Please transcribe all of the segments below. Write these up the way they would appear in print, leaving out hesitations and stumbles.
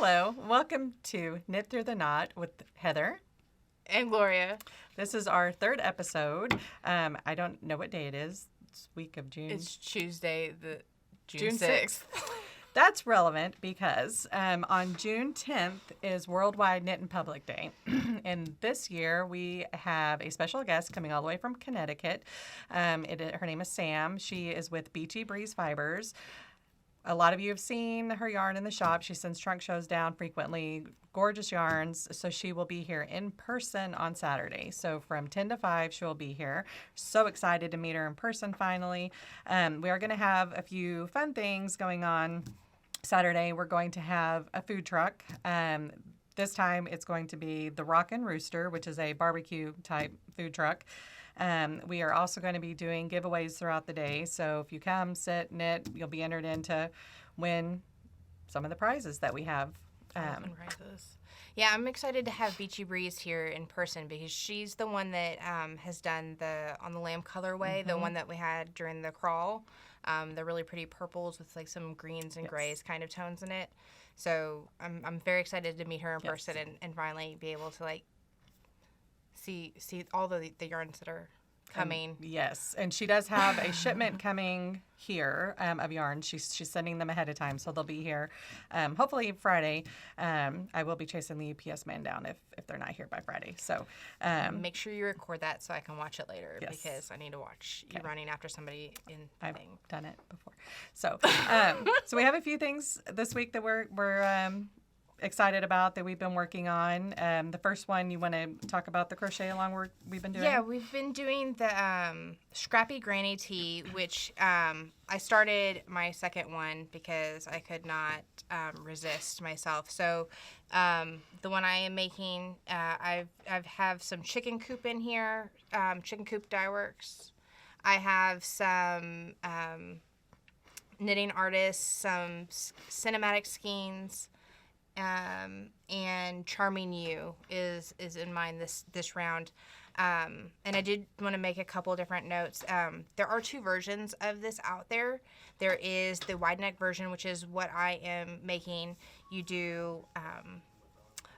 Hello, welcome to Knit Through the Knot with Heather and Gloria. This is our third episode. I don't know what day it is. It's week of June. It's Tuesday, the June 6th. That's relevant because on June 10th is Worldwide Knit in Public Day. And this year we have a special guest coming all the way from Connecticut. Her name is Sam. She is with Beachy Breeze Fibers. A lot of you have seen her yarn in the shop. She sends trunk shows down frequently, gorgeous yarns. So she will be here in person on Saturday. So from 10 to 5, she will be here. So excited to meet her in person finally. We are going to have a few fun things going on Saturday. We're going to have a food truck. This time it's going to be the Rockin' Rooster, which is a barbecue type food truck. We are also going to be doing giveaways throughout the day. So if you come, sit, knit, you'll be entered in to win some of the prizes that we have. Prizes. Yeah, I'm excited to have Beachy Breeze here in person because she's the one that has done on the lamb colorway, the one that we had during the crawl. The really pretty purples with like some greens and grays kind of tones in it. So I'm very excited to meet her in person and finally be able to like see all the yarns that are coming. Yes, and she does have a shipment coming here of yarn. She's sending them ahead of time, so they'll be here hopefully Friday. I will be chasing the UPS man down if they're not here by Friday. So make sure you record that so I can watch it later because I need to watch you running after somebody in the I've thing. done it before. So so we have a few things this week that we're excited about that we've been working on. The first one, you want to talk about the crochet along we've been doing? Yeah, we've been doing the Scrappy Granny Tee, which I started my second one because I could not resist myself. So the one I am making, I have some chicken coop in here, chicken coop dye works. I have some knitting artists, some cinematic skeins. And Charming You is in mind this round. And I did want to make a couple different notes. There are two versions of this out there. There is the wide neck version, which is what I am making. You do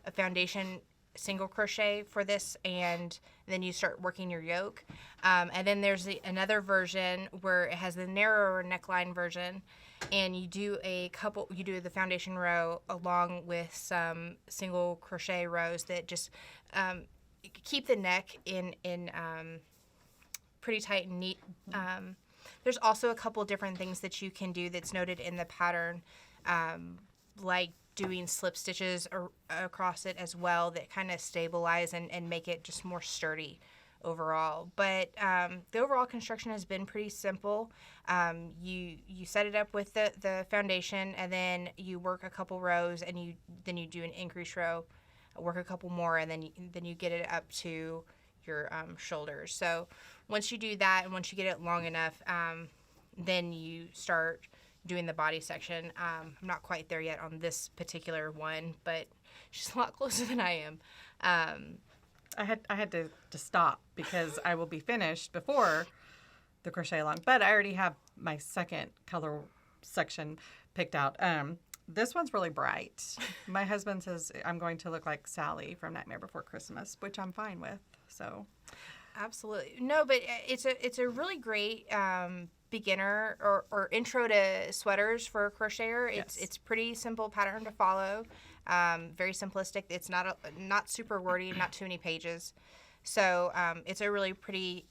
a foundation single crochet for this, and then you start working your yoke. And then there's another version where it has the narrower neckline version, and you do the foundation row along with some single crochet rows that just keep the neck in pretty tight and neat. There's also a couple different things that you can do that's noted in the pattern, like doing slip stitches across it as well that kind of stabilize and make it just more sturdy overall. But the overall construction has been pretty simple. You set it up with the foundation, and then you work a couple rows, and then you do an increase row, work a couple more, and then you get it up to your shoulders. So once you do that, and once you get it long enough, then you start doing the body section. I'm not quite there yet on this particular one, but she's a lot closer than I am. I had to stop because I will be finished before the crochet along, but I already have my second color section picked out. This one's really bright. My husband says I'm going to look like Sally from Nightmare Before Christmas, which I'm fine with. So, absolutely no, but it's a really great beginner or intro to sweaters for a crocheter. It's pretty simple pattern to follow. Very simplistic. It's not super wordy, not too many pages. So it's a really pretty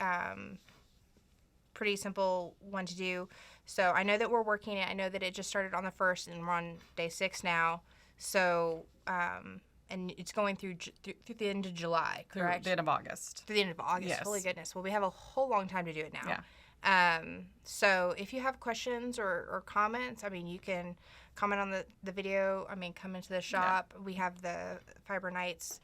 simple one to do. So I know that we're working it. I know that it just started on the 1st and we're on day 6 now. So and it's going through the end of July, correct? Through the end of August. Through the end of August. Yes. Holy goodness. Well, we have a whole long time to do it now. Yeah. So if you have questions or comments, I mean, you can comment on the video. I mean, come into the shop. Yeah. We have the Fiber Nights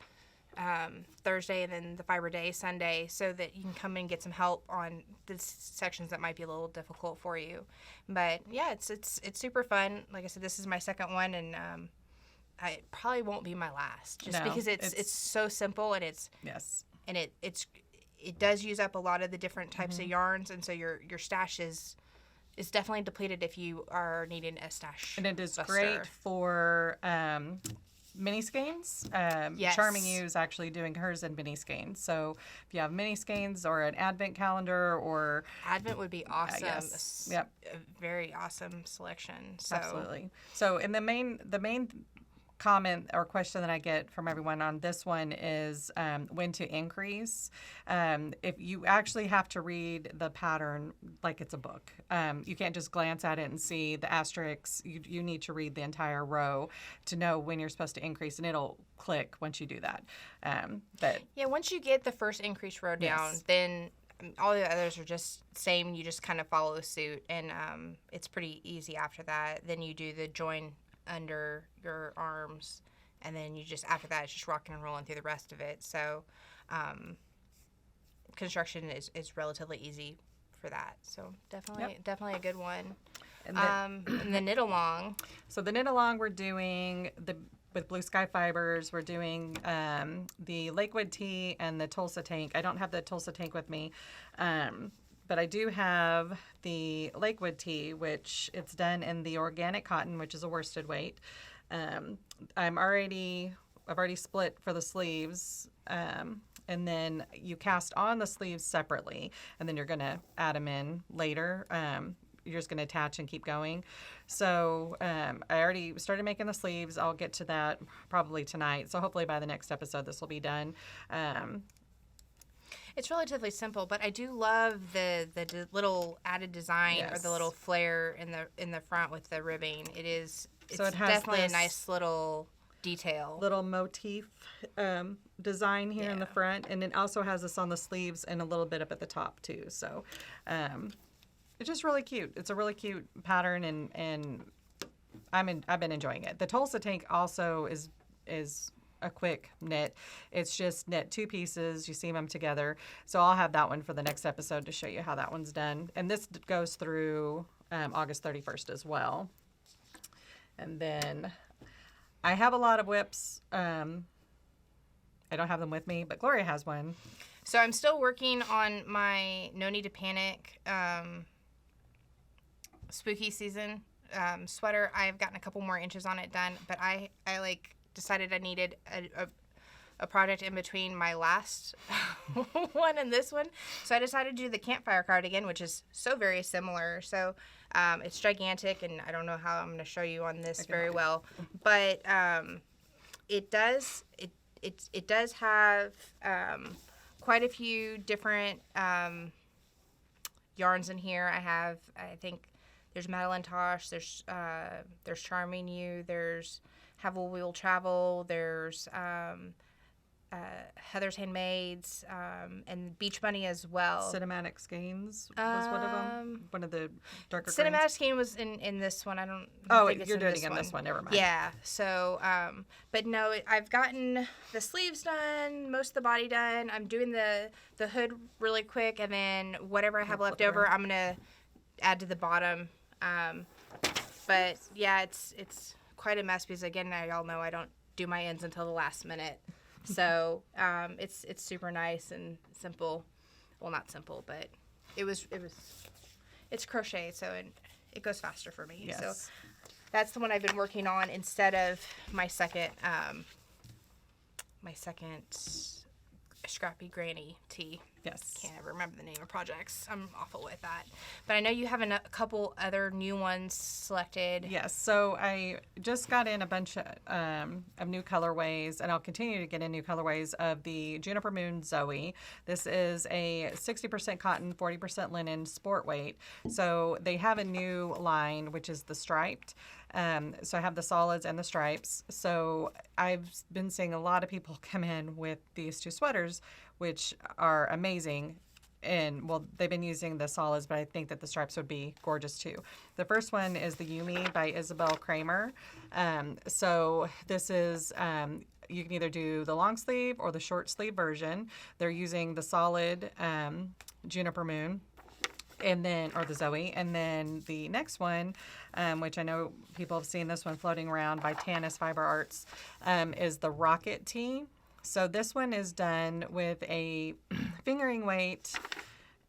Thursday and then the Fiber Day Sunday, so that you can come in and get some help on the sections that might be a little difficult for you. But yeah, it's super fun. Like I said, this is my second one, and I probably won't be my last, just because it's so simple, and it does use up a lot of the different types of yarns, and so your stash is definitely depleted if you are needing a stash. And it is buster. great for mini skeins. Yes. Charming You is actually doing hers in mini skeins. So if you have mini skeins or an advent calendar or Advent would be awesome. yes. Yep. A very awesome selection. So Absolutely. So, and the main comment or question that I get from everyone on this one is when to increase. If you actually have to read the pattern like it's a book, you can't just glance at it and see the asterisks. You need to read the entire row to know when you're supposed to increase, and it'll click once you do that. But yeah, once you get the first increase row down, Yes. then all the others are just same. You just kind of follow suit, and it's pretty easy after that. Then you do the join under your arms, and then you just after that it's just rocking and rolling through the rest of it. So construction is relatively easy for that. So definitely a good one. and then, And the knit along. so the knit along, we're doing with Blue Sky Fibers, we're doing the Lakewood tee and the Tulsa tank. I don't have the Tulsa tank with me, but I do have the Lakewood tee, which it's done in the organic cotton, which is a worsted weight. I've already split for the sleeves, and then you cast on the sleeves separately, and then you're going to add them in later. You're just going to attach and keep going. So I already started making the sleeves. I'll get to that probably tonight. So hopefully by the next episode this will be done. It's relatively simple, but I do love the little added design or Yes. the little flare in the front with the ribbing. It's So it has definitely a this nice little detail. Little motif design here in the Yeah. front, and it also has this on the sleeves and a little bit up at the top too. So it's just really cute. It's a really cute pattern, and I've been enjoying it. The Tulsa tank also is a quick knit. It's just knit 2 pieces. You seam them together. So I'll have that one for the next episode to show you how that one's done. And this goes through August 31st as well. And then I have a lot of whips. I don't have them with me, but Gloria has one. So I'm still working on my No Need to Panic spooky season sweater. I've gotten a couple more inches on it done, but I decided I needed a project in between my last one and this one. So I decided to do the campfire cardigan, which is so very similar. So it's gigantic, and I don't know how I'm going to show you on this very well, but it does have quite a few different yarns in here. I think there's Madeline-Tosh, there's Charming You, there's Havel Wheel Travel, there's Heather's Handmaids, and Beach Bunny as well. Cinematic Skeins was one of them. One of the darker Cinematic greens. Skein was in this one. I don't Oh, think it's you're in doing this it in one. this one. Never mind. Yeah. So, but no, I've gotten the sleeves done, most of the body done. I'm doing the hood really quick, and then whatever I have Flip left it over, around. I'm gonna add to the bottom. But yeah, it's quite a mess because again, y'all know I don't do my ends until the last minute. So it's super nice and simple. Well, not simple, but it's crochet, so it goes faster for me. Yes. So that's the one I've been working on instead of my second Scrappy Granny tee. Yes. Can't ever remember the name of projects. I'm awful with that. But I know you have a couple other new ones selected. Yes. So I just got in a bunch of new colorways, and I'll continue to get in new colorways of the Juniper Moon Zoe. This is a 60% cotton, 40% linen sport weight. So they have a new line, which is the striped. So I have the solids and the stripes. So I've been seeing a lot of people come in with these 2 sweaters, which are amazing. And well, they've been using the solids, but I think that the stripes would be gorgeous too. The first one is the Yume by Isabell Kraemer. So this is, you can either do the long sleeve or the short sleeve version. They're using the solid Juniper Moon. And then, or the Zoe, and then the next one, which I know people have seen this one floating around by Tanis Fiber Arts, is the Rocket Tee. So this one is done with a fingering weight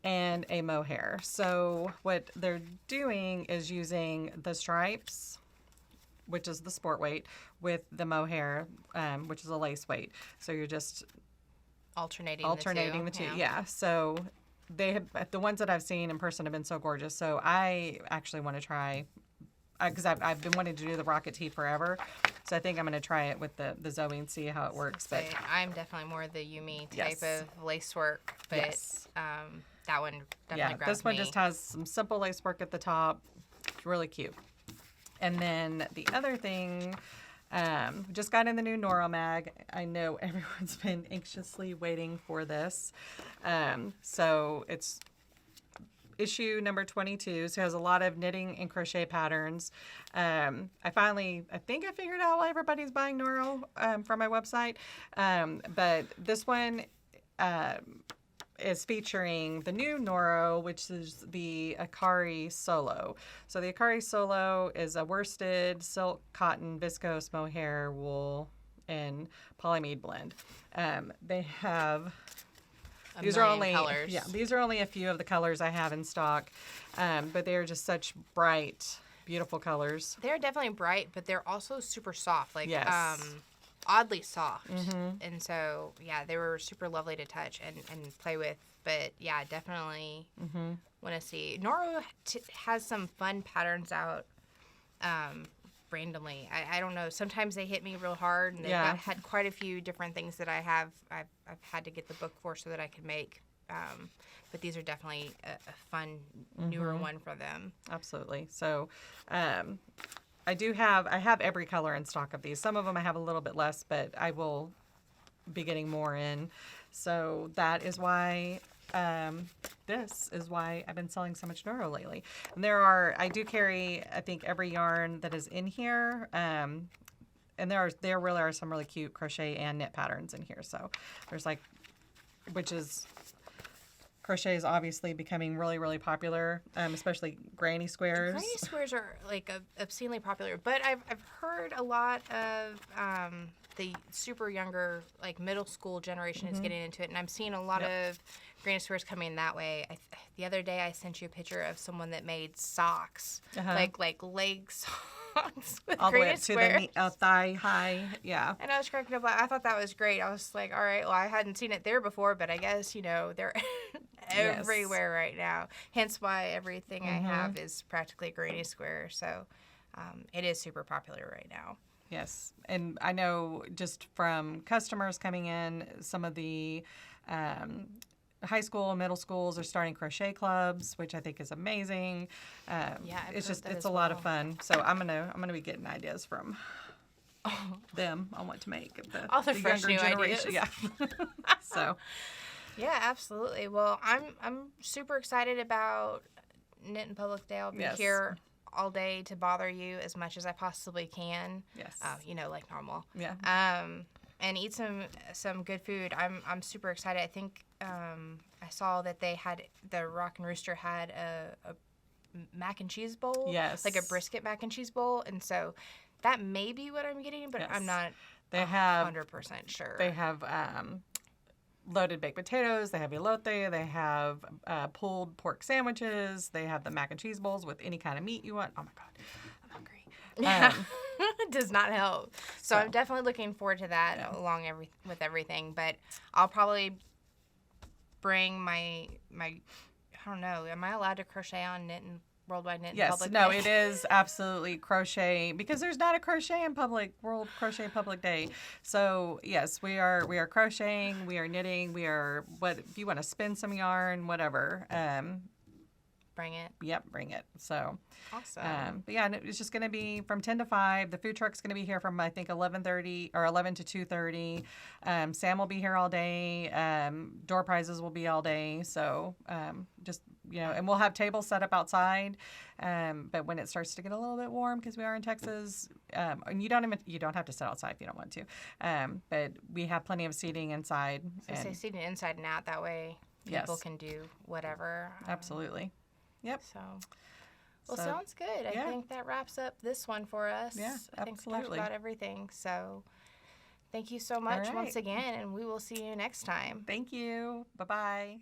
and a mohair. So what they're doing is using the stripes which is the sport weight, with the mohair, which is a lace weight. So you're just alternating the two. Yeah. So they have, the ones that I've seen in person have been so gorgeous. So I actually want to try, because I've been wanting to do the rocket tee forever. So I think I'm going to try it with the Zoe and see how it works. But I'm definitely more the Yume type Yes. of lace work, but Yes. that one definitely grabbed this one me. just has some simple lace work at the top. It's really cute. And then the other thing, just got in the new Noro mag. I know everyone's been anxiously waiting for this. So it's issue number 22. So it has a lot of knitting and crochet patterns. I think I figured out why everybody's buying Noro from my website. But this one is featuring the new Noro, which is the Akari Solo. So the Akari Solo is a worsted, silk, cotton, viscose, mohair, wool, and polyamide blend. They have these are only colors. Yeah, these are only a few of the colors I have in stock, but they are just such bright, beautiful colors. They're definitely bright, but they're also super soft. Like Yes. oddly soft. And so, yeah, they were super lovely to touch and play with. But, yeah, definitely want to see. Noro has some fun patterns out randomly. I don't know. Sometimes they hit me real hard. And they've had quite a few different things that I've had to get the book for so that I could make. But these are definitely a fun, newer one for them. Absolutely. So, I have every color in stock of these. Some of them I have a little bit less, but I will be getting more in. So that is why, this is why I've been selling so much Noro lately. And I do carry, I think, every yarn that is in here. And there really are some really cute crochet and knit patterns in here. So there's crochet is obviously becoming really, really popular, especially granny squares. Granny squares are like obscenely popular, but I've heard a lot of the super younger, like middle school generation is getting into it, and I'm seeing a lot of granny squares coming that way. The other day I sent you a picture of someone that made socks, like leg socks with all the way granny up to squares. the thigh high. Yeah. And I was cracking up. I thought that was great. I was like, all right, well, I hadn't seen it there before, but I guess, they're everywhere right now. Hence why everything I have is practically granny square. So it is super popular right now. Yes. And I know just from customers coming in, some of the high school and middle schools are starting crochet clubs, which I think is amazing. It's a lot of fun. So I'm gonna be getting ideas from them on what to make of all the fresh younger new generation. Ideas. Yeah. So. Yeah, absolutely. Well, I'm super excited about Knit in Public Day. I'll be here all day to bother you as much as I possibly can. Yes. Like normal. Yeah. And eat some good food. I'm super excited. I think I saw that the Rock and Rooster had a mac and cheese bowl. Yes. Like a brisket mac and cheese bowl, and so that may be what I'm getting, but I'm not. They have 100% sure. They have loaded baked potatoes. They have elote. They have pulled pork sandwiches. They have the mac and cheese bowls with any kind of meat you want. Oh my God, I'm hungry. It does not help. So I'm definitely looking forward to that with everything. But I'll probably bring my I don't know. Am I allowed to crochet on Worldwide Knit in Public Day? Yes, no, it is absolutely crochet because there's not a crochet in World Crochet Public Day. So yes, we are crocheting, we are knitting, if you want to spin some yarn, whatever. Bring it. Yep, bring it. So awesome. But yeah, and it's just going to be from 10 to 5. The food truck's going to be here from I think 11:30 or 11 to 2:30. Sam will be here all day. Door prizes will be all day. So just and we'll have tables set up outside. But when it starts to get a little bit warm, because we are in Texas, and you don't have to sit outside if you don't want to. But we have plenty of seating inside. So say seating inside and out. That way people can do whatever. Absolutely. Yep. So sounds good. I think that wraps up this one for us. Yeah, I think we talked about everything. So thank you so much once again, and we will see you next time. Thank you. Bye-bye.